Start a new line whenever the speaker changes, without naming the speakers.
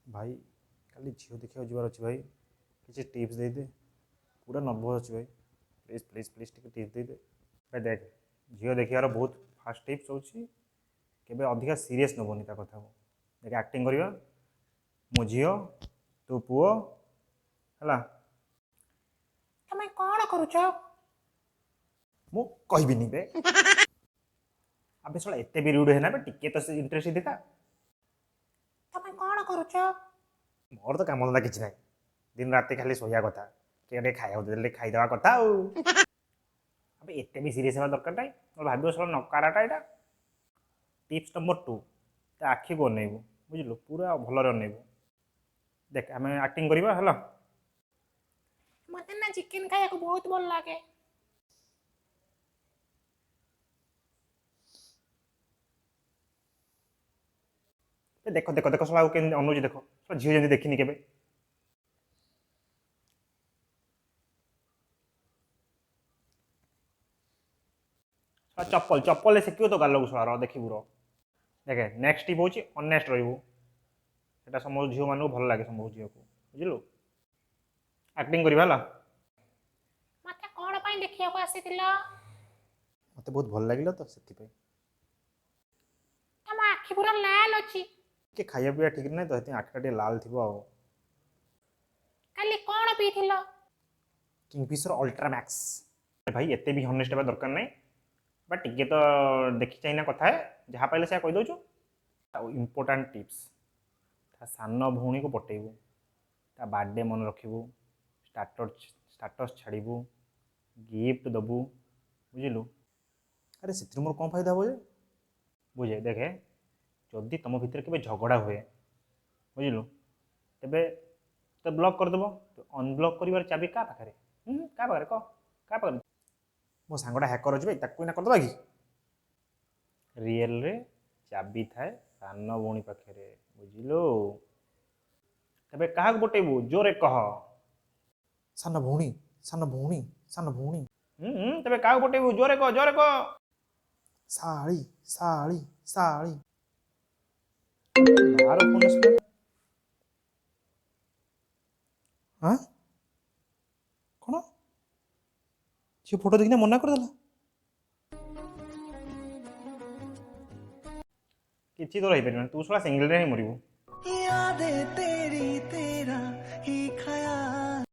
भाई खाली झील देखा जबार अच्छे भाई किसी टिप्स दे दे पूरा नर्भस अच्छे भाई प्लीज प्लीज प्लीज टिप्स दे दे भाई देख झील देखार बहुत फास्ट टिप्स होके अधिका सीरीयस नबनी ता कथा को देख एक्टिंग करवा मो झील तू पुओ है
तमे कौन करुछ
मु कहबिनी बे अबे साला एते भी रूड है ना बे टिके तो इंटरेस्ट देखा
तमे कौन करुछ
मोर तो काम धंदा किसी ना दिन रात खाली शोया कथा कि खाया दे खाईदवा कथा अब एते भी सीरीयस होगा दरकार नहीं भाव सब नकाराटा यहाँ टिप्स नंबर 2 तो आखि को अनेबू बुझलु पूरा भलरे अनेबू देख आम एक्टिंग करवा है
मते ना चिकन खाया को बहुत भल लागे
देख देख देख सब अनुज देख झील जमी देखनी के चप्पल चप्पल सेक तो गाल को सर देखू रो देखे नेक्स्ट टिप हूँ अनेस्ट रोटा समझ झील मान भल लगे समझ झील को बुझलु एक्टिंग करवा
मते कोन पई देखिया को आसीतिला
मत बहुत भल लगे तो से
तम आखि पूरा लाल अछि
के खाया पीवा ठीक ना तो आखिटा लाल थी
काली कोन पीथिलो
किंगफिशर अल्ट्रा मैक्स भाई एते भी हनेस्ट होगा दरकार नहीं बट टिके तो देखी चाहिए कथा है जहाँ पाइले से कहीदे इम्पोर्टाट टिप्स सान भौणी को पटेबू ता बर्थडे मन रखू स्टाटस छाड़ू गिफ्ट दबू बुझलु अरे से मोर कौन फायदा हे बुझे देखे जदि तुम भितर के झगड़ा हुए बुझलु तेबे तो ब्लॉक करदेव तो अनब्लॉक कर चाबी क्या पाखे क्या पाखे कह क्या पाखे मो सांगटा हैकर अच्छे ताकू ना करदे कि रियल रे चाबी थाए सान भौणी पाखे बुझलु तेबे क्या पटेबू जोरे कह सान भौणी सान भौणी सान भौणी तेबे क्या पटेबू जोरे कह साड़ी साड़ी साड़ी बार फोन हाँ कौन सी फोटो देखने मना करदेला किसी तो रही तू थोड़ा सिंगल रे ही मरबू
यादें तेरी तेरा ही ख्याल